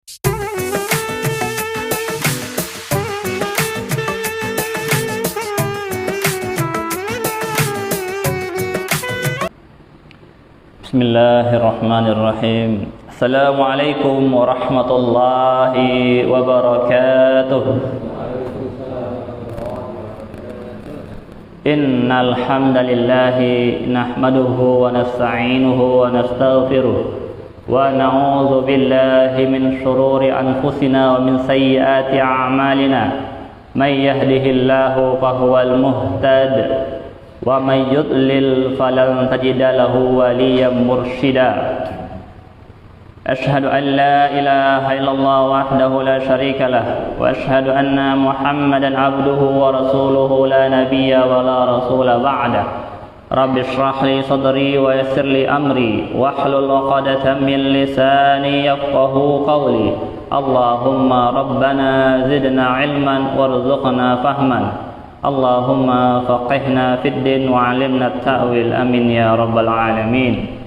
Bismillahirrahmanirrahim. Assalamualaikum warahmatullahi wabarakatuh. Innal hamdalillahi nahmaduhu wa nasta'inuhu wa nastaghfiruh wa na'udzu billahi min shururi anfusina wa min sayyiati a'malina. May yahdihillahu fahuwal muhtad wa may yudlil falan tajida lahu waliyan mursyida. Asyhadu an la ilaha illallah wahdahu la syarika lah wa asyhadu anna Muhammadan abduhu wa rasuluhu la nabiyya wa la rasula ba'da. Rabbi shrah li sadri wa yassir li amri wahlul 'uqdatam min lisani yafqahu qawli. Allahumma rabbana zidna ilman warzuqna fahman. Allahumma faqihna fid din wa 'allimna at-ta'wil, amin ya rabbal alamin.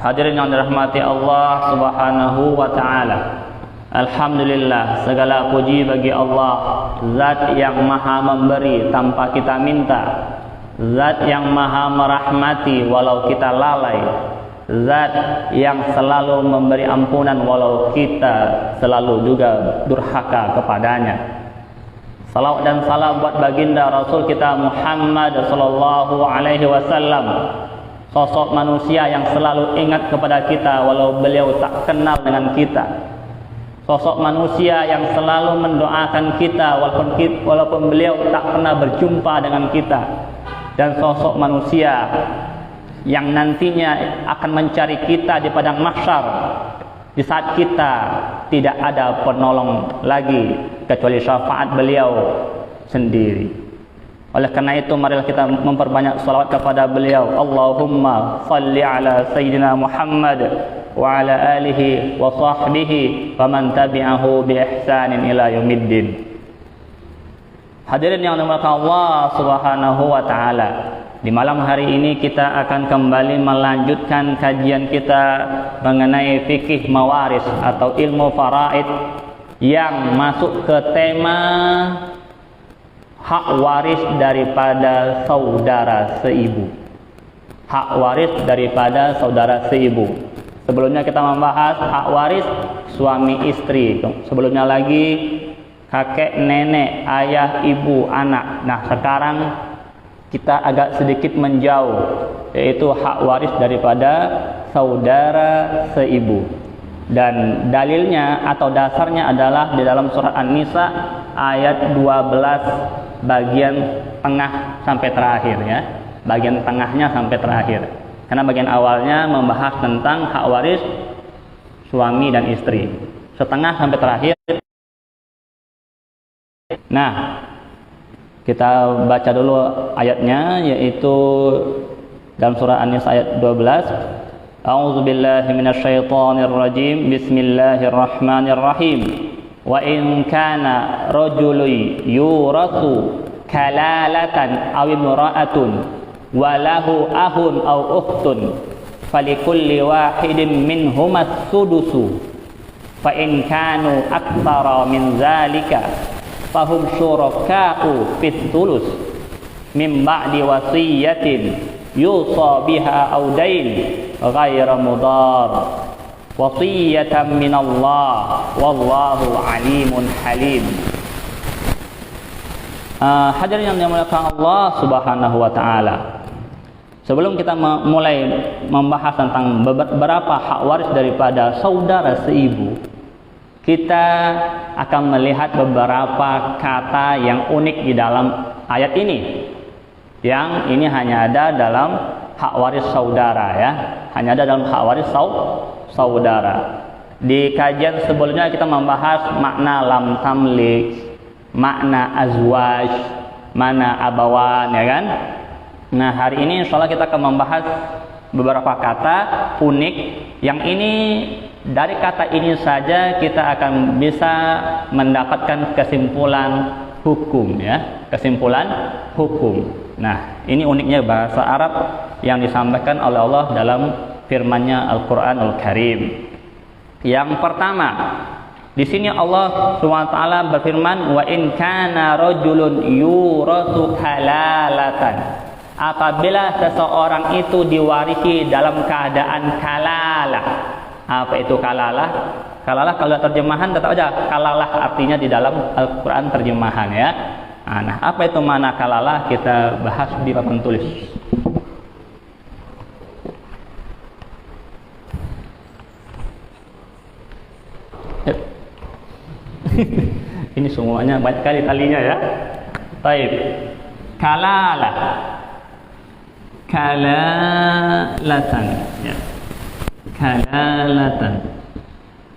Hadirin yang dirahmati Allah Subhanahu wa taala. Alhamdulillah, segala puji bagi Allah, zat yang maha memberi tanpa kita minta, zat yang maha merahmati walau kita lalai, zat yang selalu memberi ampunan walau kita selalu juga durhaka kepadanya. Salawat dan salam buat baginda Rasul kita Muhammad sallallahu alaihi wasallam, sosok manusia yang selalu ingat kepada kita walau beliau tak kenal dengan kita, sosok manusia yang selalu mendoakan kita walaupun beliau tak pernah berjumpa dengan kita, dan sosok manusia yang nantinya akan mencari kita di padang mahsyar di saat kita tidak ada penolong lagi kecuali syafaat beliau sendiri. Oleh karena itu, marilah kita memperbanyak salawat kepada beliau. Allahumma salli ala Sayyidina Muhammad wa ala alihi wa sahbihi wa man tabi'ahu bi ihsanin ila yaumiddin. Hadirin yang dimuliakan Allah Subhanahu wa taala, di malam hari ini kita akan kembali melanjutkan kajian kita mengenai fikih mawaris atau ilmu faraid yang masuk ke tema hak waris daripada saudara seibu. Hak waris daripada saudara seibu. Sebelumnya kita membahas hak waris suami istri. Sebelumnya lagi kakek, nenek, ayah, ibu, anak. Nah, sekarang kita agak sedikit menjauh, yaitu hak waris daripada saudara seibu. Dan dalilnya atau dasarnya adalah di dalam surat An-Nisa ayat 12 bagian tengah sampai terakhir ya. Bagian tengahnya sampai terakhir. Karena bagian awalnya membahas tentang hak waris suami dan istri. Setengah sampai terakhir. Nah, kita baca dulu ayatnya, yaitu dalam surah An-Nisa ayat 12. A'udzu billahi minasyaitonir rajim. Bismillahirrahmanirrahim. Wa in kana rajulun yurasu kalalatan aw imra'atun wa lahu ahun aw ukhtun falikulli wahidin minhumas sudusu fa in kanu aktsara min dzalika fahum syuraka'u fis thuluts min ba'di wasiyatin yusa biha aw dain ghairu mudar wasiyatan minallah wallahu alimun halim. Hadirin yang dimuliakan Allah Subhanahu wa taala, sebelum kita mulai membahas tentang beberapa hak waris daripada saudara seibu, kita akan melihat beberapa kata yang unik di dalam ayat ini. Yang ini hanya ada dalam hak waris saudara ya, hanya ada dalam hak waris saudara. Di kajian sebelumnya kita membahas makna lam tamlik, makna azwaj, makna abawan ya kan. Nah, hari ini insyaallah kita akan membahas beberapa kata unik yang ini, dari kata ini saja kita akan bisa mendapatkan kesimpulan hukum ya, kesimpulan hukum. Nah, ini uniknya bahasa Arab yang disampaikan oleh Allah dalam firman-Nya Al-Qur'anul Karim. Yang pertama, di sini Allah SWT berfirman, wa in kana rajulun yurasu kalalatan. Apabila seseorang itu diwarisi dalam keadaan kalalah. Apa itu kalalah? Kalalah kalau terjemahan tetap aja kalalah artinya di dalam Al-Quran terjemahan ya. Nah, apa itu mana kalalah? Kita bahas di papan tulis. Ini semuanya banyak kali talinya ya. Baik. Kalalah. Kalalatan ya. Kalalatan.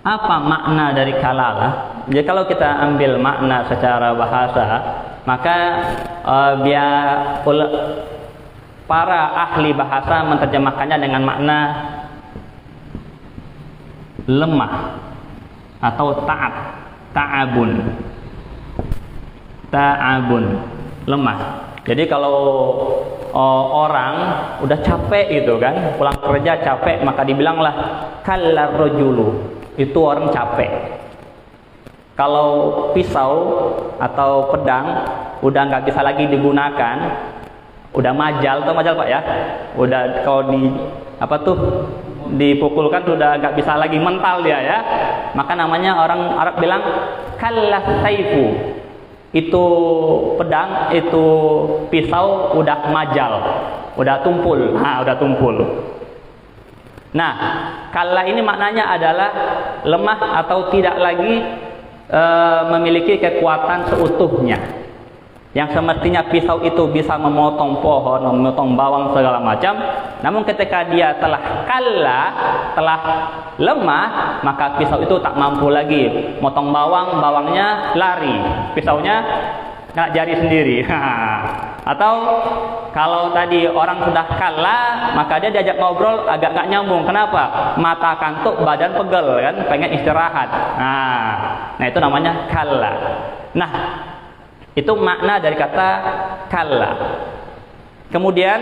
Apa makna dari kalalah? Jadi kalau kita ambil makna secara bahasa, maka para ahli bahasa menerjemahkannya dengan makna lemah atau ta'abun, lemah. Jadi kalau orang udah capek gitu kan, pulang kerja capek, maka dibilanglah kallar rajulu, itu orang capek. Kalau pisau atau pedang udah nggak bisa lagi digunakan, udah majal Pak ya, udah kalau dipukulkan sudah nggak bisa lagi mental dia ya, maka namanya orang Arab bilang kallas saifu. Itu pedang, itu pisau udah majal, udah tumpul. Nah, kalla ini maknanya adalah lemah atau tidak lagi memiliki kekuatan seutuhnya. Yang semestinya pisau itu bisa memotong pohon, memotong bawang segala macam, namun ketika dia telah kalah, telah lemah, maka pisau itu tak mampu lagi motong bawangnya lari, pisaunya nggak jari sendiri. Atau kalau tadi orang sudah kalah, maka dia diajak ngobrol agak nggak nyambung. Kenapa? Mata kantuk, badan pegel kan, pengen istirahat. Nah itu namanya kalah. Nah, itu makna dari kata kalla. Kemudian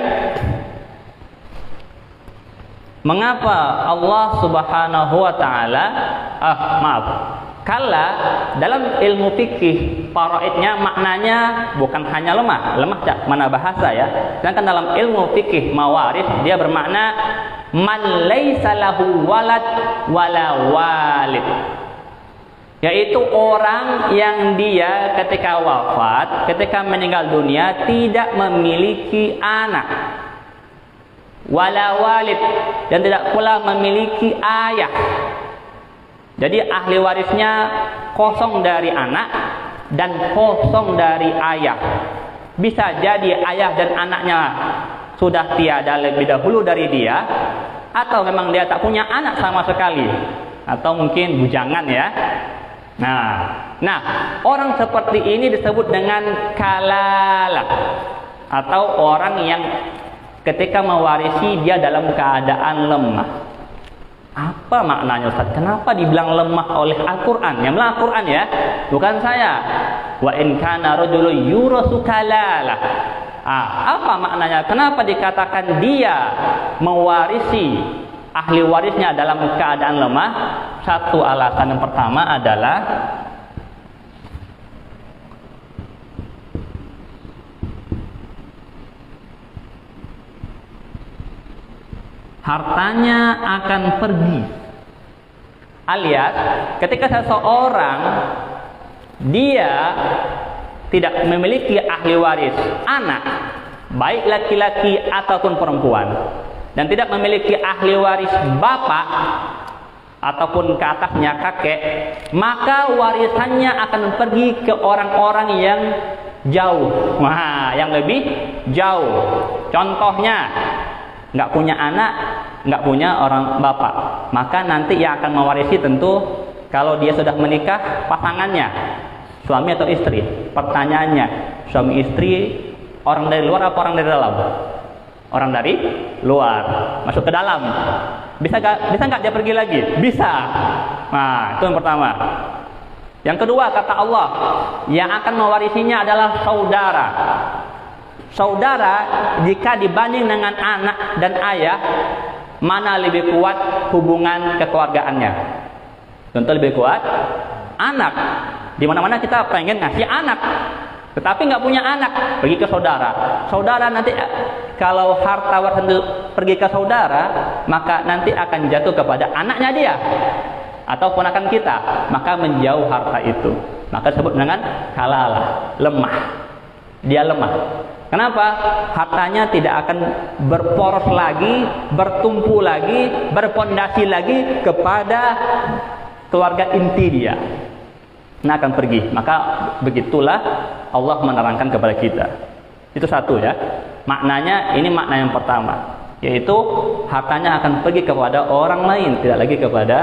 mengapa Allah Subhanahu wa taala kalla dalam ilmu fikih faraidnya maknanya bukan hanya lemah mana bahasa ya. Sedangkan dalam ilmu fikih mawaris dia bermakna man laisa lahu walad wala walid. Yaitu orang yang dia ketika wafat, ketika meninggal dunia tidak memiliki anak, wala walid, dan tidak pula memiliki ayah. Jadi ahli warisnya kosong dari anak dan kosong dari ayah. Bisa jadi ayah dan anaknya sudah tiada lebih dahulu dari dia, atau memang dia tak punya anak sama sekali, atau mungkin bujangan ya. Nah, orang seperti ini disebut dengan kalalah, atau orang yang ketika mewarisi dia dalam keadaan lemah. Apa maknanya Ustaz? Kenapa dibilang lemah oleh Al-Quran? Yang bilang Al-Quran ya, bukan saya. Wa in kana rajulun yurasu kalalah. Apa maknanya? Kenapa dikatakan dia mewarisi ahli warisnya dalam keadaan lemah? Satu alasan yang pertama adalah hartanya akan pergi. Alias ketika seseorang dia tidak memiliki ahli waris anak, baik laki-laki ataupun perempuan, dan tidak memiliki ahli waris bapak ataupun ke atasnya kakek, maka warisannya akan pergi ke orang-orang yang jauh, yang lebih jauh. Contohnya, nggak punya anak, nggak punya orang bapak, maka nanti yang akan mewarisi tentu kalau dia sudah menikah pasangannya, suami atau istri. Pertanyaannya, suami istri orang dari luar apa orang dari dalam? Orang dari luar masuk ke dalam, bisa nggak dia pergi lagi? Bisa. Nah, itu yang pertama. Yang kedua, kata Allah, yang akan mewarisinya adalah saudara. Saudara jika dibanding dengan anak dan ayah, mana lebih kuat hubungan kekeluargaannya? Contoh lebih kuat, anak. Di mana-mana kita pengen ngasih anak, tetapi nggak punya anak, pergi ke saudara. Saudara nanti kalau harta warisan itu pergi ke saudara, maka nanti akan jatuh kepada anaknya dia atau ponakan kita, maka menjauh harta itu. Maka disebut dengan kalalah, lemah. Dia lemah. Kenapa? Hartanya tidak akan berporos lagi, bertumpu lagi, berpondasi lagi kepada keluarga inti dia. Nah, akan pergi. Maka begitulah Allah menerangkan kepada kita. Itu satu ya. Maknanya, ini makna yang pertama, yaitu hartanya akan pergi kepada orang lain, tidak lagi kepada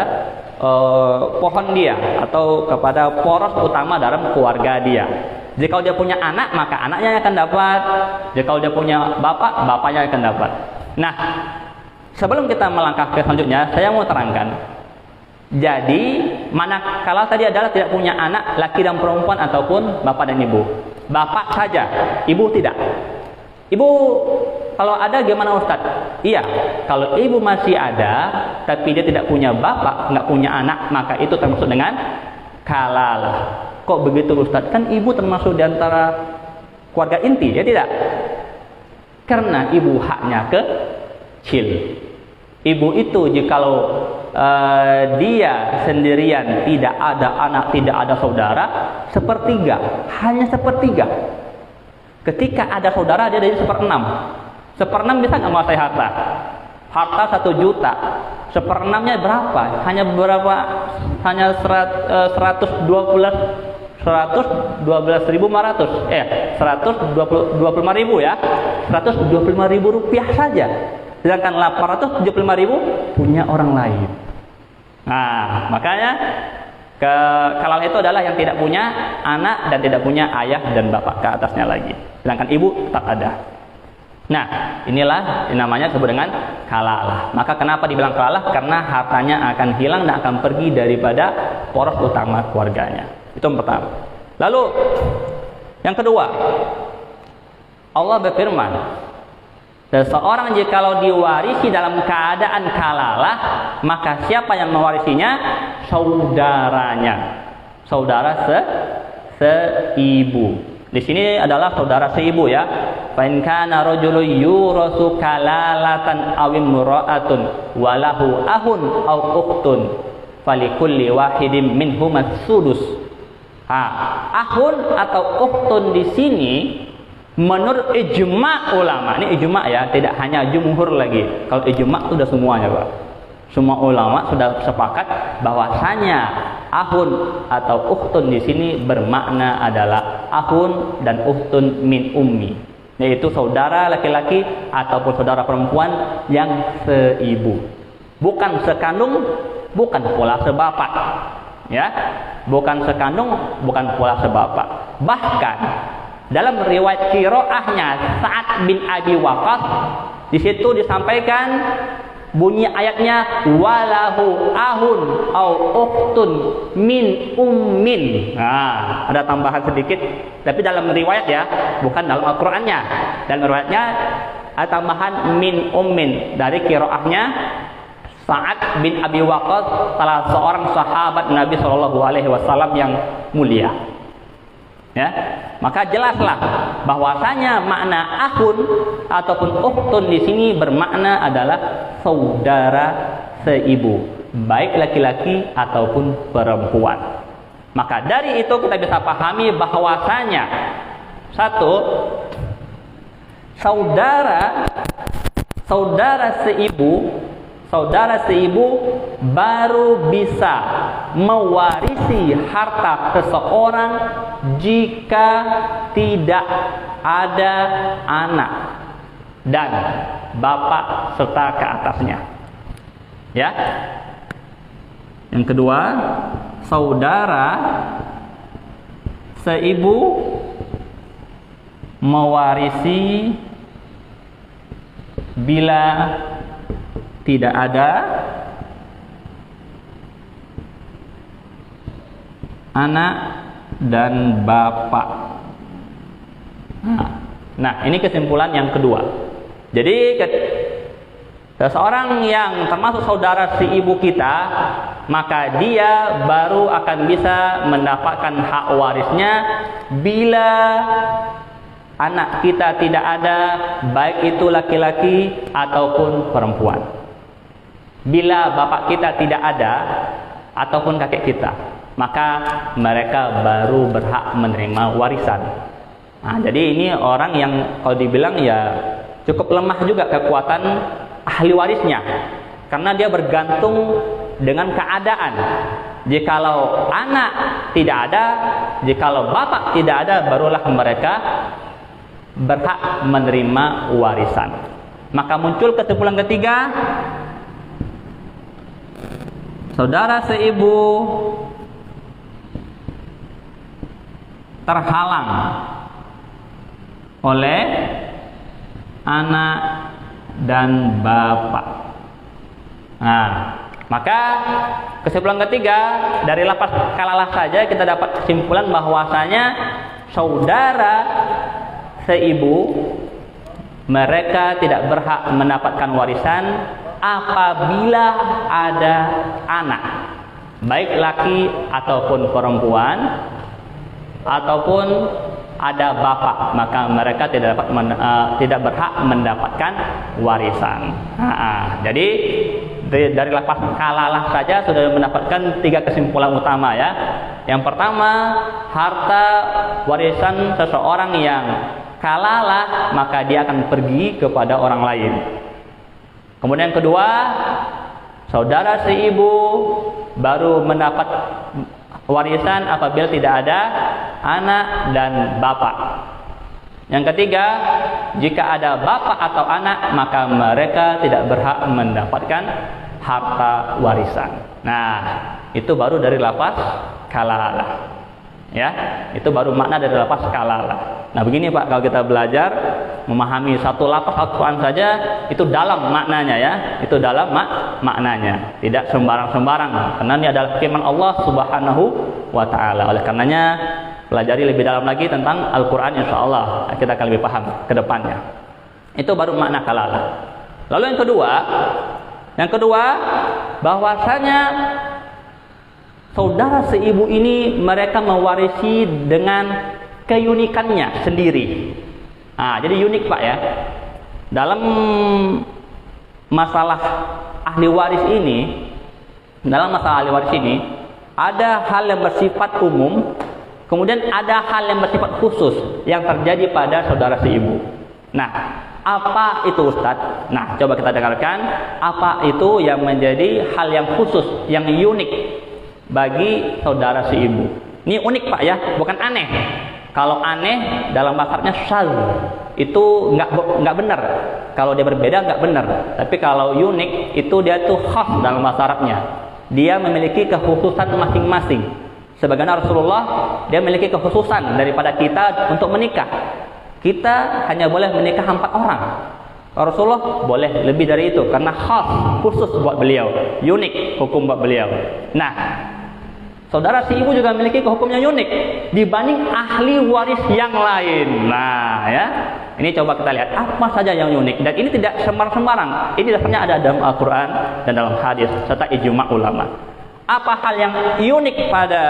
pohon dia atau kepada poros utama dalam keluarga dia. Jika dia punya anak, maka anaknya akan dapat. Jika dia punya bapak, bapaknya akan dapat. Nah, sebelum kita melangkah ke selanjutnya, saya mau terangkan. Jadi, manakala tadi adalah tidak punya anak, laki dan perempuan ataupun bapak dan ibu. Bapak saja, ibu tidak. Ibu, kalau ada gimana Ustaz? Iya, kalau ibu masih ada, tapi dia tidak punya bapak, nggak punya anak, maka itu termasuk dengan kalalah. Kok begitu Ustaz? Kan ibu termasuk di antara keluarga inti, ya tidak? Karena ibu haknya kecil. Ibu itu jikalau dia sendirian, tidak ada anak, tidak ada saudara, sepertiga, hanya sepertiga. Ketika ada saudara, dia jadi seperenam. Seperenam bisa nggak menguasai harta? Harta 1 juta. Seperenamnya berapa? Hanya berapa? Hanya 112.500. 125.000 ya. 125.000 rupiah saja. Sedangkan 875.000 punya orang lain. Nah, makanya kalalah itu adalah yang tidak punya anak dan tidak punya ayah dan bapak ke atasnya lagi. Sedangkan ibu tetap ada. Nah, inilah yang namanya disebut dengan kalalah. Maka kenapa dibilang kalalah? Karena hartanya akan hilang dan akan pergi daripada poros utama keluarganya. Itu yang pertama. Lalu yang kedua, Allah berfirman, seseorang jikalau diwarisi dalam keadaan kalalah, maka siapa yang mewarisinya? Saudaranya. Saudara seibu. Di sini adalah saudara seibu ya. Fa in kana rajulun yurasu kalalatan aw imra'atun wa lahu ahun aw ukhtun falikulli wahidin minhum as-sudus. Ahun atau ukhtun di sini menurut ijma' ulama, ini ijma' ya, tidak hanya jumhur lagi. Kalau ijma' sudah semuanya, Pak. Semua ulama sudah sepakat bahwasanya ahun atau ukhtun di sini bermakna adalah ahun dan ukhtun min ummi, yaitu saudara laki-laki ataupun saudara perempuan yang seibu. Bukan sekandung, bukan pula sebapak. Ya. Bukan sekandung, bukan pula sebapak. Bahkan dalam riwayat qiraahnya Sa'ad bin Abi Waqqas, di situ disampaikan bunyi ayatnya walahu ahun au ukhtun min ummin. Nah, ada tambahan sedikit, tapi dalam riwayat ya, bukan dalam Al-Qur'annya. Dalam riwayatnya ada tambahan min ummin dari qiraahnya Sa'ad bin Abi Waqqas, salah seorang sahabat Nabi Shallallahu alaihi wasallam yang mulia. Ya, maka jelaslah bahwasanya makna ahun ataupun ukhtun di sini bermakna adalah saudara seibu, baik laki-laki ataupun perempuan. Maka dari itu kita bisa pahami bahwasanya satu, saudara seibu baru bisa mewarisi harta seseorang jika tidak ada anak dan bapak serta ke atasnya. Ya. Yang kedua, saudara seibu mewarisi bila tidak ada anak dan bapak. Nah, ini kesimpulan yang kedua. Jadi seseorang yang termasuk saudara si ibu kita maka dia baru akan bisa mendapatkan hak warisnya bila anak kita tidak ada, baik itu laki-laki ataupun perempuan. Bila bapak kita tidak ada ataupun kakek kita, maka mereka baru berhak menerima warisan. Nah, jadi ini orang yang kalau dibilang ya cukup lemah juga kekuatan ahli warisnya, karena dia bergantung dengan keadaan. Jikalau anak tidak ada, jikalau bapak tidak ada, barulah mereka berhak menerima warisan. Maka muncul kesimpulan ketiga, saudara seibu terhalang oleh anak dan bapak. Nah, maka kesimpulan ketiga dari lafaz kalalah saja kita dapat kesimpulan bahwasanya saudara seibu mereka tidak berhak mendapatkan warisan apabila ada anak, baik laki ataupun perempuan, ataupun ada bapak, maka mereka tidak berhak mendapatkan warisan. Jadi dari lafaz kalalah saja sudah mendapatkan 3 kesimpulan utama ya. Yang pertama, harta warisan seseorang yang kalalah maka dia akan pergi kepada orang lain. Kemudian yang kedua, saudara seibu baru mendapat warisan apabila tidak ada anak dan bapak. Yang ketiga, jika ada bapak atau anak maka mereka tidak berhak mendapatkan harta warisan. Nah, itu baru dari lafaz kalalah. Ya, itu baru makna dari lafaz kalalah. Nah, begini Pak, kalau kita belajar memahami satu lafaz Al-Qur'an saja itu dalam maknanya ya. Itu dalam maknanya, tidak sembarang-sembarang. Karena ini adalah firman Allah Subhanahu wa taala. Oleh karenanya pelajari lebih dalam lagi tentang Al-Qur'an, insyaallah kita akan lebih paham ke depannya. Itu baru makna kalalah. Lalu yang kedua bahwasanya saudara seibu ini mereka mewarisi dengan keunikannya sendiri. Nah, jadi unik Pak ya. Dalam masalah ahli waris ini, ada hal yang bersifat umum, kemudian ada hal yang bersifat khusus yang terjadi pada saudara seibu. Nah, apa itu Ustadz? Nah, coba kita dengarkan apa itu yang menjadi hal yang khusus, yang unik bagi saudara seibu. Ini unik Pak ya, bukan aneh. Kalau aneh dalam bahasa Arabnya syadz, itu nggak benar. Kalau dia berbeda nggak benar. Tapi kalau unik itu dia tuh khas dalam bahasa Arabnya. Dia memiliki kekhususan masing-masing. Sebagaimana Rasulullah, dia memiliki kekhususan daripada kita untuk menikah. Kita hanya boleh menikah 4 orang. Rasulullah boleh lebih dari itu karena khas, khusus buat beliau, unik hukum buat beliau. Nah, saudara seibu juga memiliki hukumnya unik dibanding ahli waris yang lain. Nah, ya. Ini coba kita lihat apa saja yang unik, dan ini tidak sembarang-sembarang. Ini dasarnya ada dalam Al-Qur'an dan dalam hadis serta ijma' ulama. Apa hal yang unik pada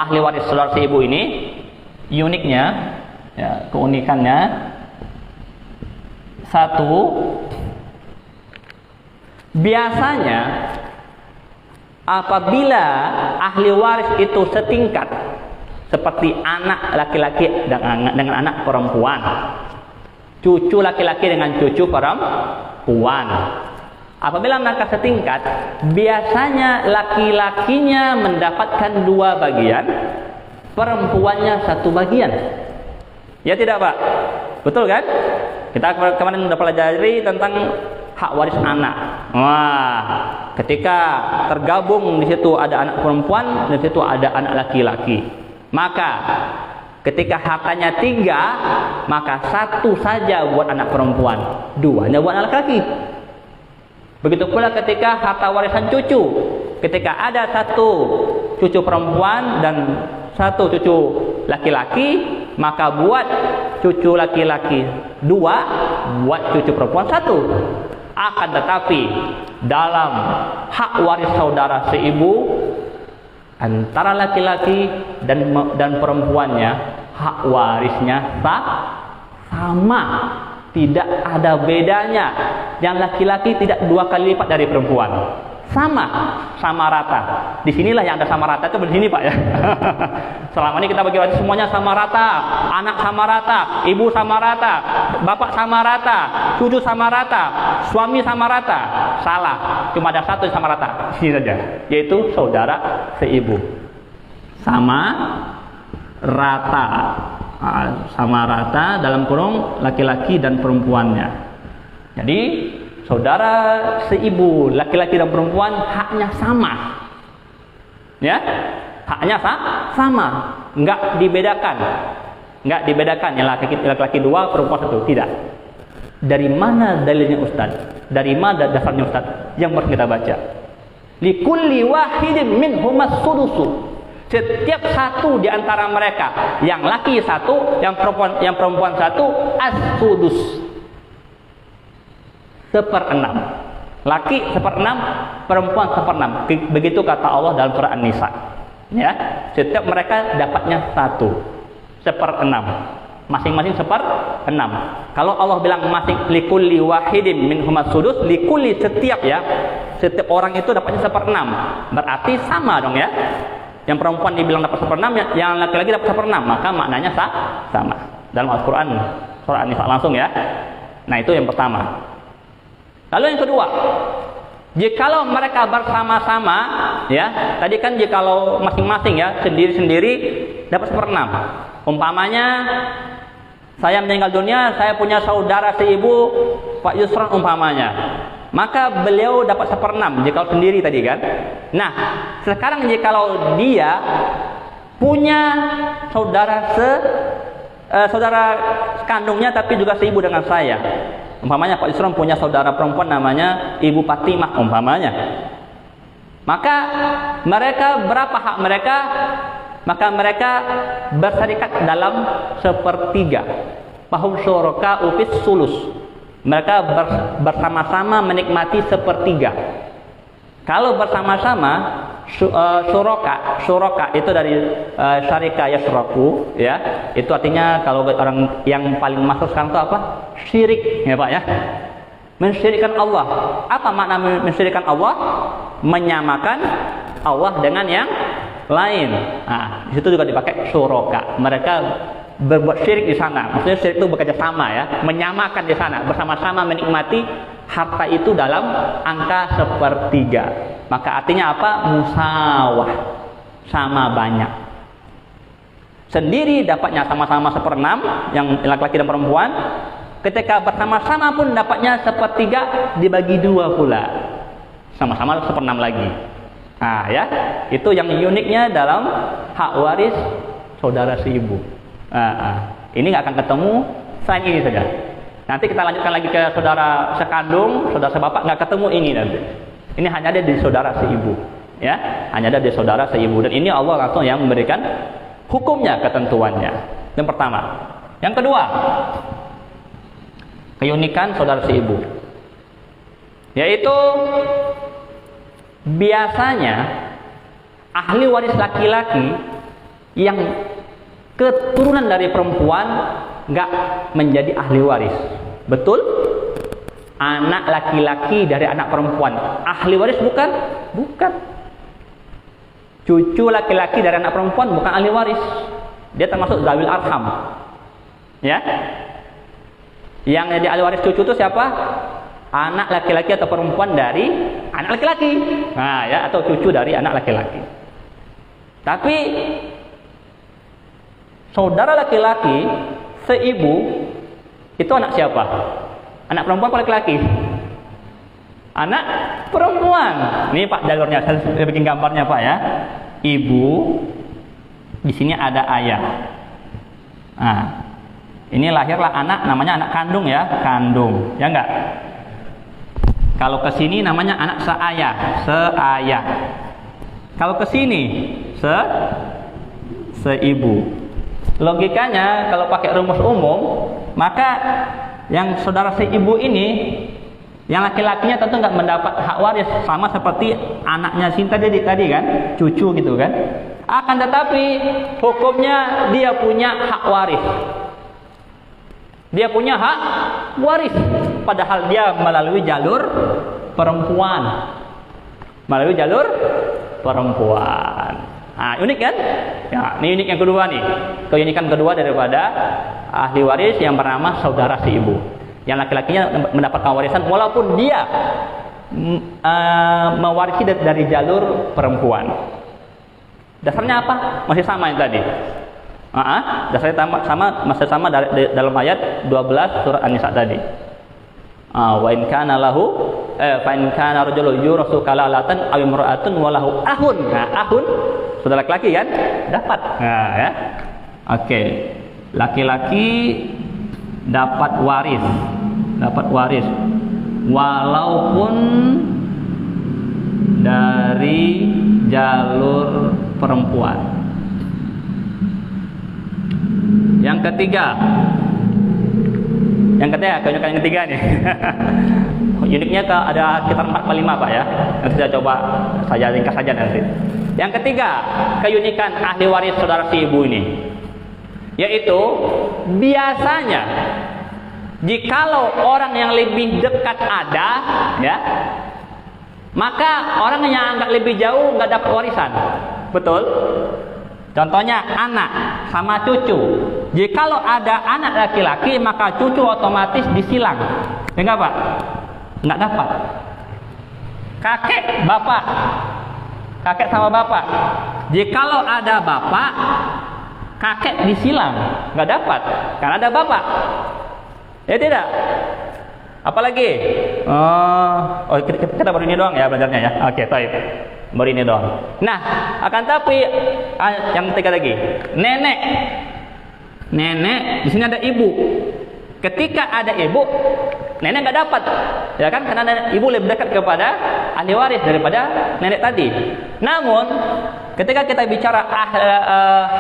ahli waris saudara seibu ini? Uniknya, ya, keunikannya satu, biasanya apabila ahli waris itu setingkat seperti anak laki-laki dengan anak perempuan, cucu laki-laki dengan cucu perempuan, apabila mereka setingkat, biasanya laki-lakinya mendapatkan 2 bagian, perempuannya 1 bagian. Ya tidak Pak? Betul kan? Kita kemarin sudah pelajari tentang hak waris anak. Wah, ketika tergabung di situ ada anak perempuan, di situ ada anak laki-laki. Maka ketika hartanya 3, maka 1 saja buat anak perempuan, 2-nya buat anak laki-laki. Begitu pula ketika harta warisan cucu, ketika ada 1 cucu perempuan dan 1 cucu laki-laki, maka buat cucu laki-laki 2, buat cucu perempuan 1. Akan tetapi dalam hak waris saudara seibu antara laki-laki dan perempuannya, hak warisnya sama, tidak ada bedanya. Yang laki-laki tidak 2 kali lipat dari perempuan, sama rata. Di sinilah yang ada sama rata itu di sini Pak ya. Selama ini kita bagi waris semuanya sama rata, anak sama rata, ibu sama rata, bapak sama rata, cucu sama rata, suami sama rata. Salah, cuma ada satu yang sama rata, di sini saja, yaitu saudara seibu. Sama rata, sama rata dalam kurung laki-laki dan perempuannya. Jadi saudara seibu laki-laki dan perempuan haknya sama, ya, haknya sama, nggak dibedakan, yang laki-laki 2, perempuan 1, tidak. Dari mana dalilnya Ustaz? Dari mana dasarnya Ustaz? Yang harus kita baca. Likulli wahidin minhumas sudusu. Setiap satu di antara mereka, yang laki 1, yang perempuan 1, as-sudus, 1/6. Laki 1/6, perempuan 1/6. Begitu kata Allah dalam surah An-Nisa. Ya, setiap mereka dapatnya 1/6. Masing-masing 1/6. Kalau Allah bilang masing likulli wahidin minhumas sudus, likulli setiap setiap orang itu dapatnya 1/6. Berarti sama dong ya. Yang perempuan dibilang dapat 1/6, yang laki-laki dapat 1/6, maka maknanya sama. Dalam Al-Qur'an surah An-Nisa langsung ya. Nah, itu yang pertama. Lalu yang kedua, jikalau mereka bersama-sama, ya, tadi kan jikalau masing-masing ya, sendiri-sendiri dapat 1/6. Umpamanya saya meninggal dunia, saya punya saudara seibu Pak Yusran umpamanya, maka beliau dapat 1/6 jikalau sendiri tadi kan. Nah, sekarang jikalau dia punya saudara kandungnya tapi juga seibu dengan saya. Umpamanya Pak Yusran punya saudara perempuan namanya Ibu Fatimah umpamanya. Maka mereka berapa hak mereka? Maka mereka berserikat dalam 1/3. Fahum syuraka ufis sulus. Mereka bersama-sama menikmati 1/3. Kalau bersama-sama syuraka itu dari syarika yasraku ya. Itu artinya kalau orang yang paling masuk sekarang itu apa? Syirik ya Pak ya. Mensyirikkan Allah. Apa makna mensyirikkan Allah? Menyamakan Allah dengan yang lain. Nah, di situ juga dipakai syuraka. Mereka berbuat syirik di sana. Maksudnya syirik itu bekerja sama ya, menyamakan di sana, bersama-sama menikmati harta itu dalam angka 1/3. Maka artinya apa? Musawah, sama banyak. Sendiri dapatnya sama-sama 1/6, yang laki-laki dan perempuan. Ketika bersama-sama pun dapatnya 1/3 dibagi 2 pula, sama-sama 1/6 lagi. Nah ya, itu yang uniknya dalam hak waris saudara seibu. Ini nggak akan ketemu selain ini saja. Nanti kita lanjutkan lagi ke saudara sekandung, saudara sebapak, nggak ketemu ini nanti. Ini hanya ada di saudara seibu, ya, hanya ada di saudara seibu. Dan ini Allah langsung yang memberikan hukumnya, ketentuannya. Yang pertama. Yang kedua, keunikan saudara seibu, yaitu biasanya ahli waris laki-laki yang keturunan dari perempuan nggak menjadi ahli waris. Betul? Anak laki-laki dari anak perempuan ahli waris bukan? Bukan. Cucu laki-laki dari anak perempuan bukan ahli waris. Dia termasuk zawil arham. Ya. Yang jadi ahli waris cucu itu siapa? Anak laki-laki atau perempuan dari anak laki-laki. Nah, ya, atau cucu dari anak laki-laki. Tapi saudara laki-laki seibu itu anak siapa? Anak perempuan atau laki-laki? Anak perempuan. Ini Pak jalurnya, saya bikin gambarnya Pak ya. Ibu, di sini ada ayah. Nah, ini lahirlah anak, namanya anak kandung ya, kandung, ya enggak? Kalau ke sini namanya anak seayah. Kalau ke sini seibu. Logikanya kalau pakai rumus umum, maka yang saudara seibu ini Yang laki-lakinya tentu nggak mendapat hak waris, sama seperti anaknya Sinta tadi kan, cucu gitu kan. Akan tetapi hukumnya dia punya hak waris. Dia punya hak waris, padahal dia melalui jalur perempuan. Melalui jalur perempuan. Nah, unik kan? Ya, ini unik yang kedua nih. Keunikan kedua daripada ahli waris yang bernama saudara si ibu. Yang laki-lakinya mendapatkan warisan walaupun dia mewarisi dari jalur perempuan. Dasarnya apa? Masih sama yang tadi. Dasarnya masih sama dalam ayat 12 surat An-Nisa tadi. Wa in kana lahu fa in kana rajulun yurasu kalalatan aw imra'atun wa lahu ahun. Nah, ahun saudara laki-laki kan dapat. Nah, ya. Oke. Laki-laki dapat waris walaupun dari jalur perempuan. Yang ketiga, keunikan yang ketiga nih. Uniknya ada sekitar 4 atau 5 Pak ya. Nanti saya coba saya ringkas saja nanti. Yang ketiga, keunikan ahli waris saudara si ibu ini, yaitu biasanya jikalau orang yang lebih dekat ada, ya, maka orang yang agak lebih jauh nggak dapat warisan. Betul? Contohnya anak sama cucu. Jikalau ada anak laki-laki, maka cucu otomatis disilang. Ya enggak Pak? Nggak dapat. Kakek sama bapak. Jikalau ada bapak, kakek disilang, nggak dapat karena ada bapak. Ya tidak. Apalagi? Kita baru ini doang ya belajarnya ya. Oke, baik. Baru ini doang. Nah, akan tapi yang ketiga lagi, nenek. Nenek, di sini ada ibu. Ketika ada ibu, nenek nggak dapat, ya kan? Karena ibu lebih dekat kepada ahli waris daripada nenek tadi. Namun, ketika kita bicara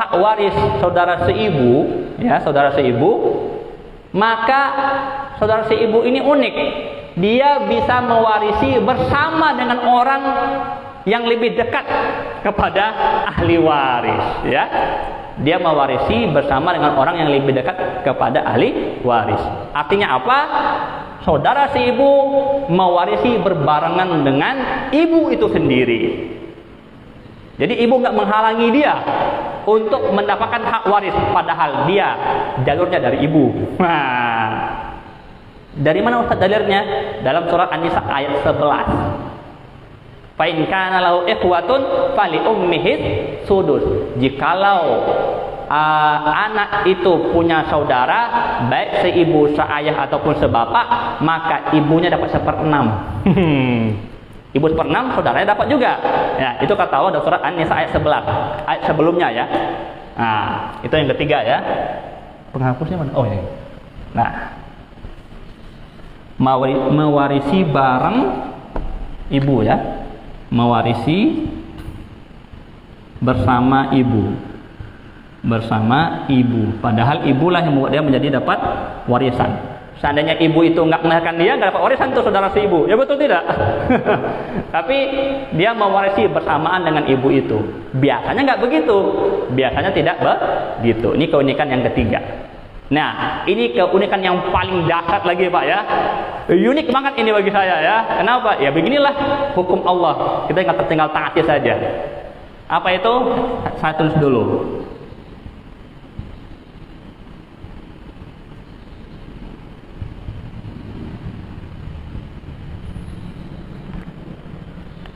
hak waris saudara seibu, ya saudara seibu, maka saudara seibu ini unik. Dia bisa mewarisi bersama dengan orang yang lebih dekat kepada ahli waris, ya. Dia mewarisi bersama dengan orang yang lebih dekat kepada ahli waris. Artinya apa? Saudara si ibu mewarisi berbarengan dengan ibu itu sendiri. Jadi ibu nggak menghalangi dia untuk mendapatkan hak waris, padahal dia jalurnya dari ibu. Nah, dari mana Ustaz dalilnya? Dalam surat An-Nisa ayat 11. Fa in kana lahu ikhwatun fali ummihi sudus. Jikalau anak itu punya saudara, baik seibu, seayah ataupun sebapak, maka ibunya dapat 1/6. Ibu 1/6, saudaranya dapat juga. Ya, itu kata Allah dalam surat An-Nisa ayat 11. Ayat sebelumnya ya. Nah, itu yang ketiga ya. Penghapusnya mana? Oh ini. Nah, mewarisi bareng ibu ya. Mewarisi bersama ibu, padahal ibulah yang membuat dia menjadi dapat warisan. Seandainya ibu itu nggak melahirkan dia, nggak dapat warisan tuh saudara si ibu, ya betul tidak? Tapi dia mewarisi bersamaan dengan ibu itu. Biasanya nggak begitu, biasanya tidak begitu. Ini keunikan yang ketiga. Nah, ini keunikan yang paling dahsyat lagi Pak ya. Unik banget ini bagi saya ya. Kenapa? Ya beginilah hukum Allah. Kita tinggal taati saja. Apa itu? Saya tulis dulu.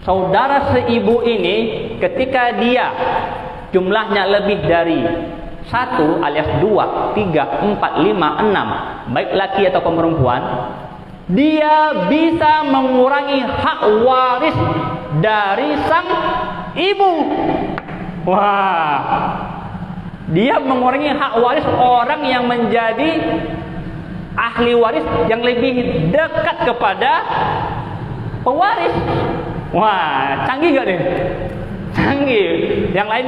Saudara seibu ini ketika dia jumlahnya lebih dari 1 alias 2, 3, 4, 5, 6, baik laki atau perempuan, dia bisa mengurangi hak waris dari sang ibu. Wah, dia mengurangi hak waris orang yang menjadi ahli waris yang lebih dekat kepada pewaris. Wah, canggih gak nih? Canggih. Yang lain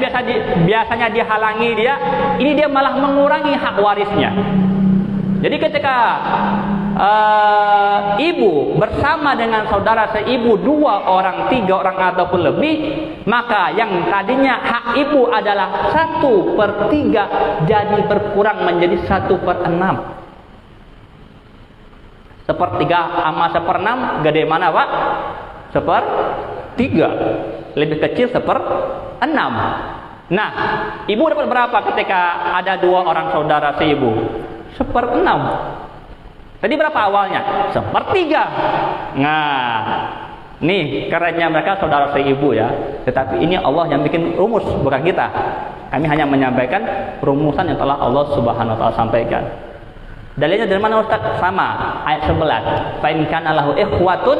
biasanya dihalangi dia, ini dia malah mengurangi hak warisnya. Jadi ketika ibu bersama dengan saudara seibu 2 orang, 3 orang ataupun lebih, maka yang tadinya hak ibu adalah 1/3 jadi berkurang menjadi 1/6. 1/3 sama 1/6 gede mana Pak? 1/3. Lebih kecil 1/6. Nah, ibu dapat berapa ketika ada 2 orang saudara seibu? 1/6. Tadi berapa awalnya? 1/3. Nah, nih kerennya mereka saudara seibu ya. Tetapi ini Allah yang bikin rumus, bukan kita. Kami hanya menyampaikan rumusan yang telah Allah Subhanahu wa taala sampaikan. Dalilnya dari mana Ustaz? Sama, ayat 11. Fa in kana lahu ikhwatun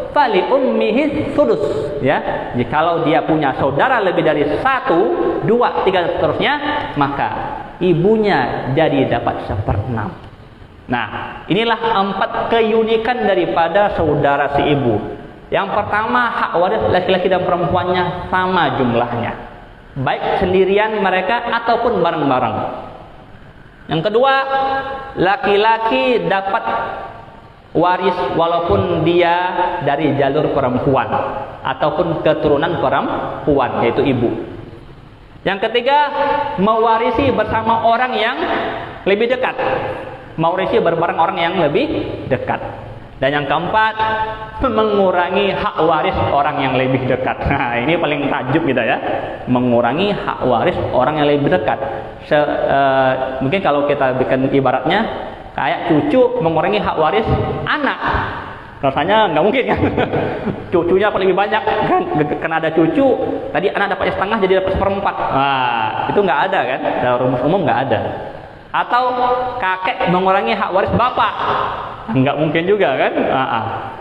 fali ummihi sudus, ya. Jikalau dia punya saudara lebih dari 1, 2, 3 dan seterusnya, maka ibunya jadi dapat 1/6. Nah, inilah 4 keunikan daripada saudara si ibu. Yang pertama, hak waris laki-laki dan perempuannya sama jumlahnya, baik sendirian mereka ataupun bareng-bareng. Yang kedua, laki-laki dapat waris walaupun dia dari jalur perempuan ataupun keturunan perempuan, yaitu ibu. Yang ketiga, mewarisi bersama orang yang lebih dekat, mewarisi bareng orang yang lebih dekat. Dan yang keempat, mengurangi hak waris orang yang lebih dekat. Nah, ini paling takjub gitu ya. Mengurangi hak waris orang yang lebih dekat. Mungkin kalau kita bikin ibaratnya, kayak cucu mengurangi hak waris anak. Rasanya nggak mungkin kan? Cucunya paling lebih banyak kan? Karena ada cucu, tadi anak dapatnya setengah jadi dapat 1/4. Nah, itu nggak ada kan? Dalam rumus umum nggak ada. Atau kakek mengurangi hak waris bapak. Nggak mungkin juga kan?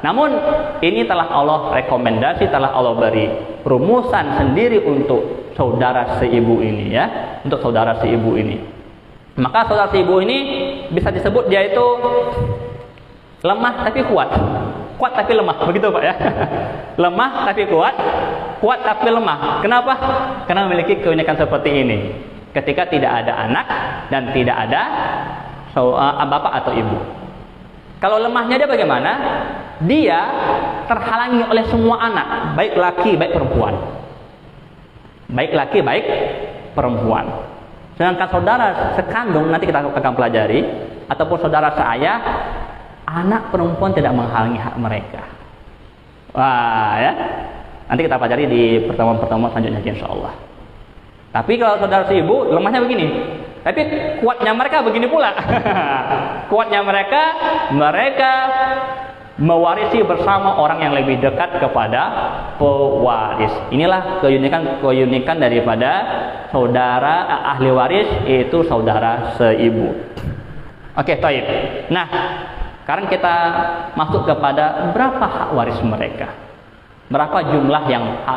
Namun ini telah Allah rekomendasi, telah Allah beri rumusan sendiri untuk saudara seibu ini ya, untuk saudara seibu ini. Maka saudara seibu ini bisa disebut dia itu lemah tapi kuat, kuat tapi lemah, begitu Pak ya. Lemah tapi kuat, kuat tapi lemah. Kenapa? Karena memiliki keunikan seperti ini. Ketika tidak ada anak dan tidak ada bapak atau ibu. Kalau lemahnya dia bagaimana? Dia terhalangi oleh semua anak, baik laki, baik perempuan. Baik laki, baik perempuan. Sedangkan saudara sekandung, nanti kita akan pelajari, ataupun saudara seayah, anak perempuan tidak menghalangi hak mereka. Wah ya, nanti kita pelajari di pertemuan-pertemuan selanjutnya insyaallah. Tapi kalau saudara seibu, lemahnya begini. Tapi kuatnya mereka begini pula. Kuatnya mereka mewarisi bersama orang yang lebih dekat kepada pewaris. Inilah keunikan daripada saudara ahli waris, yaitu saudara seibu. Oke, baik. Nah, sekarang kita masuk kepada berapa hak waris mereka. Berapa jumlah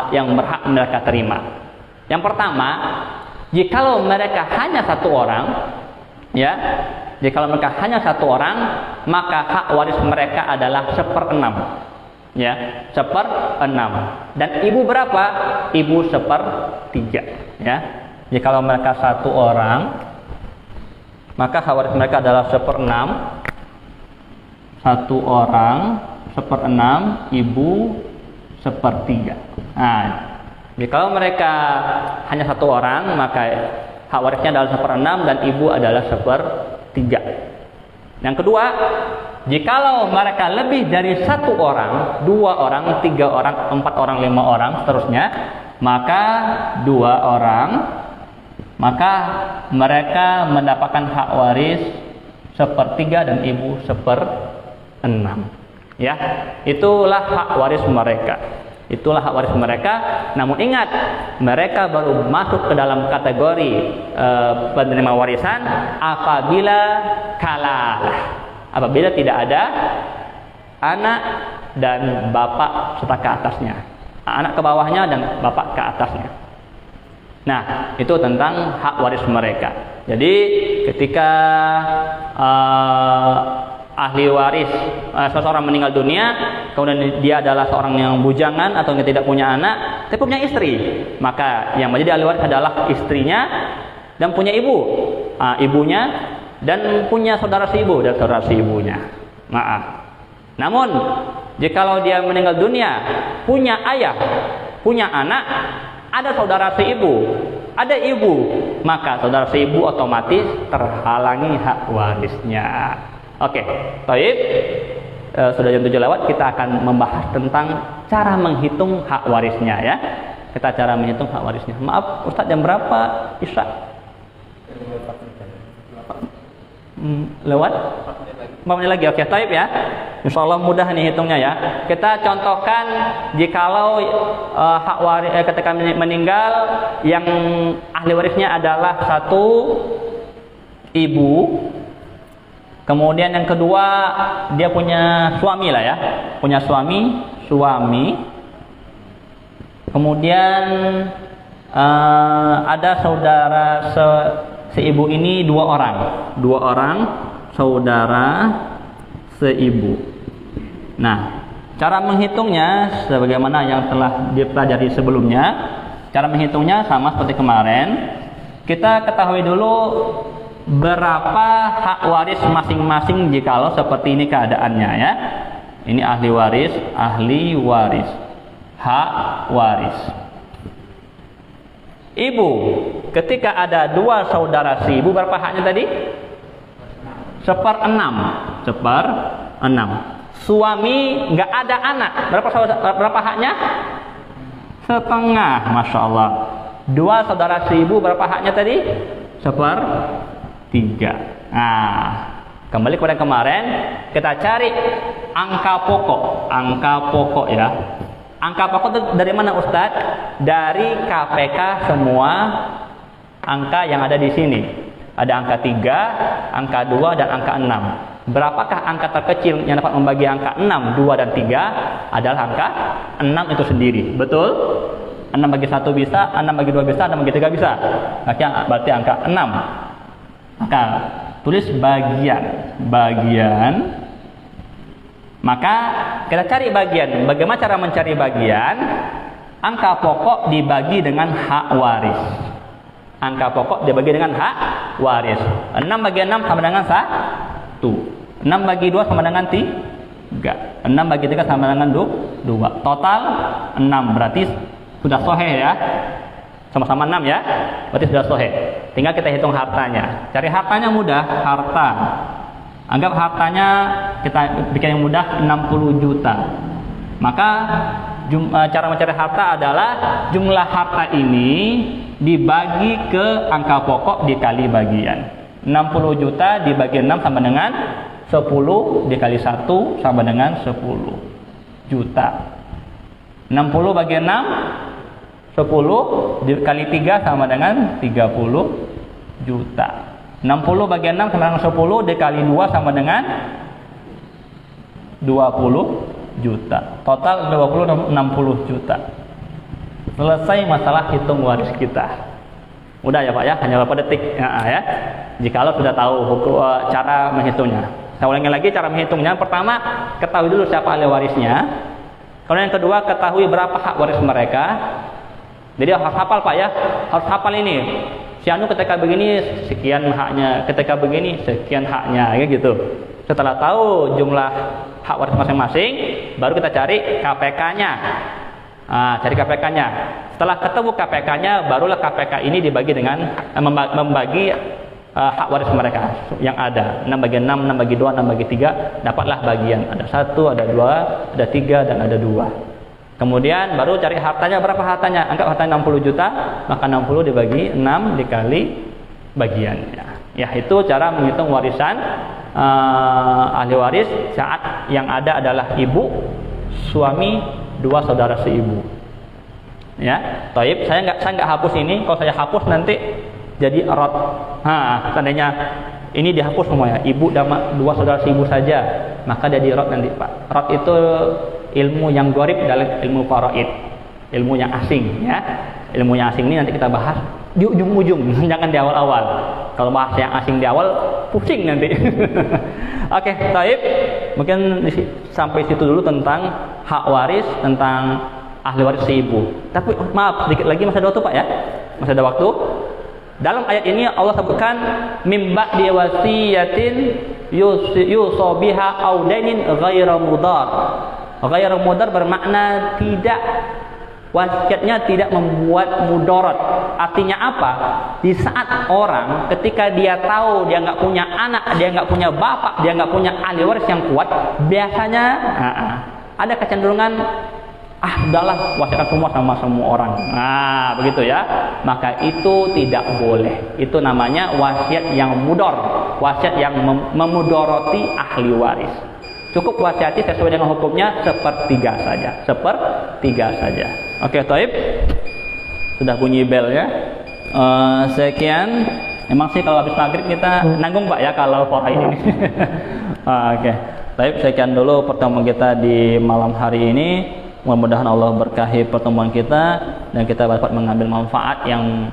yang berhak mereka terima. Yang pertama, jikalau mereka hanya 1 orang, ya, jikalau mereka hanya 1 orang, maka hak waris mereka adalah 1/6, ya, 1/6. Dan ibu berapa? Ibu 1/3, ya. Jikalau mereka 1 orang, maka hak waris mereka adalah 1/6. 1 orang 1/6, ibu 1/3. Nah, jika mereka hanya 1 orang, maka hak warisnya adalah 1/6 dan ibu adalah 1/3. Yang kedua, jikalau mereka lebih dari 1 orang, 2 orang, 3 orang, 4 orang, 5 orang, seterusnya, maka 2 orang, maka mereka mendapatkan hak waris 1/3 dan ibu 1/6. Ya, itulah hak waris mereka. Itulah hak waris mereka. Namun ingat, mereka baru masuk ke dalam kategori penerima warisan apabila kalah, apabila tidak ada anak dan bapak serta ke atasnya, anak ke bawahnya dan bapak ke atasnya. Nah, itu tentang hak waris mereka. Jadi ketika ahli waris, seseorang meninggal dunia, kemudian dia adalah seorang yang bujangan atau yang tidak punya anak, tapi punya istri, maka yang menjadi ahli waris adalah istrinya dan punya ibu, ibunya, dan punya saudara seibu dan saudara seibunya. Maaf. Namun, jikalau dia meninggal dunia, punya ayah, punya anak, ada saudara seibu, ada ibu, maka saudara seibu otomatis terhalangi hak warisnya. Oke, baik. Sudah jam 7 lewat, kita akan membahas tentang cara menghitung hak warisnya ya. Kita cara menghitung hak warisnya. Maaf, Ustadz, jam berapa Isya? Lewat 4 menit lagi. Oke, taib ya. Insya Allah mudah nih hitungnya ya. Kita contohkan jikalau hak waris ketika meninggal yang ahli warisnya adalah satu ibu. Kemudian yang kedua dia punya suami lah ya. Punya suami. Kemudian ada saudara seibu ini dua orang saudara seibu. Nah, cara menghitungnya sebagaimana yang telah dipelajari sebelumnya. Cara menghitungnya sama seperti kemarin. Kita ketahui dulu berapa hak waris masing-masing jikalau seperti ini keadaannya ya. Ini ahli waris, hak waris. Ibu, ketika ada dua saudara seibu, berapa haknya tadi? 1/6. Suami nggak ada anak, berapa haknya? Setengah. Masya Allah. Dua saudara seibu, berapa haknya tadi? 1/3. Nah, kembali kepada kemarin, kita cari angka pokok ya. Angka pokok itu dari mana Ustadz? Dari KPK semua angka yang ada di sini. Ada angka 3, angka 2, dan angka 6. Berapakah angka terkecil yang dapat membagi angka 6, 2, dan 3? Adalah angka 6 itu sendiri. Betul? 6 bagi 1 bisa, 6 bagi 2 bisa, 6 bagi 3 bisa. Berarti angka 6. Maka tulis bagian. Maka kita cari bagian. Bagaimana cara mencari bagian? Angka pokok dibagi dengan hak waris. Angka pokok dibagi dengan hak waris. 6 bagi 6 sama dengan 1. 6 bagi 2 sama dengan 3. 6 bagi 3 sama dengan 2. Total 6. Berarti sudah sahih ya. Sama-sama 6 ya. Berarti sudah sahih. Tinggal kita hitung hartanya. Cari hartanya mudah. Harta. Anggap hartanya kita bikin yang mudah 60 juta. Maka cara mencari harta adalah jumlah harta ini dibagi ke angka pokok dikali bagian. 60 juta dibagi 6 sama dengan 10 dikali 1 sama dengan 10 juta. 60 bagi 6, 10 dikali 3 sama dengan 30 juta. 60 bagi 6 sama dengan 10 dikali 2 sama dengan 20 juta. Total 60 juta. Selesai masalah hitung waris kita. Mudah ya Pak ya, hanya beberapa detik ya. Jikalau sudah tahu cara menghitungnya. Saya ulangi lagi cara menghitungnya. Pertama, ketahui dulu siapa ahli warisnya. Kemudian yang kedua, ketahui berapa hak waris mereka. Jadi harus hafal Pak ya, harus hafal ini. Si anu ketika begini sekian haknya, ketika begini sekian haknya, ya gitu. Setelah tahu jumlah hak waris masing-masing, baru kita cari KPK-nya. Cari KPK-nya. Setelah ketemu KPK-nya, barulah KPK ini dibagi dengan membagi hak waris mereka yang ada. 6 bagi 6, 6 bagi 2, 6 bagi 3, dapatlah bagian. Ada 1, ada 2, ada 3, dan ada 2. Kemudian baru cari hartanya, berapa hartanya? Anggap hartanya 60 juta, maka 60 dibagi 6 dikali bagiannya. Ya, itu cara menghitung warisan ahli waris saat yang ada adalah ibu, suami, 2 saudara seibu. Ya, taib. Saya nggak hapus ini. Kalau saya hapus nanti jadi rot. Seandainya ini dihapus semuanya, ibu dan 2 saudara seibu saja, maka jadi rot nanti Pak. Rot itu ilmu yang gharib dalam ilmu faraid, ilmu yang asing ya. Ilmu yang asing ini nanti kita bahas di ujung-ujung, jangan di awal-awal. Kalau bahas yang asing di awal pusing nanti. Oke, taib. Mungkin sampai situ dulu tentang hak waris, tentang ahli waris seibu. Tapi maaf, dikit lagi masih ada waktu Pak ya. Masih ada waktu. Dalam ayat ini Allah sebutkan mimba di wasiyatin yuso biha au dainin ghairu mudar. Ghairu mudar bermakna tidak, wasiatnya tidak membuat mudarat. Artinya apa? Di saat orang ketika dia tahu dia nggak punya anak, dia nggak punya bapak, dia nggak punya ahli waris yang kuat, biasanya ada kecenderungan udahlah wasiatkan semua sama semua orang. Nah, begitu ya. Maka itu tidak boleh. Itu namanya wasiat yang mudor, wasiat yang memudoroti ahli waris. Cukup wasiati sesuai dengan hukumnya sepertiga saja. Sepertiga saja. Oke, Taib. Sudah bunyi bel ya. Sekian. Emang sih kalau habis maghrib kita nanggung Pak ya kalau Farah ini. Oke. Taib, sekian dulu pertemuan kita di malam hari ini. Mudah-mudahan Allah berkahi pertemuan kita dan kita dapat mengambil manfaat yang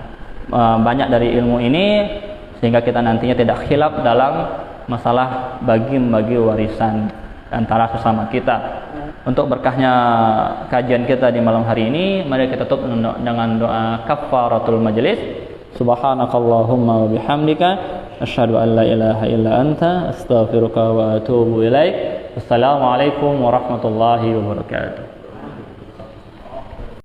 banyak dari ilmu ini sehingga kita nantinya tidak khilaf dalam masalah bagi-bagi warisan antara sesama kita. Untuk berkahnya kajian kita di malam hari ini, mari kita tutup dengan doa kafaratul majlis. Subhanakallahumma wa bihamdika asyhadu an la ilaha illa anta astaghfiruka wa atubu ilaik. Wassalamualaikum warahmatullahi wabarakatuh.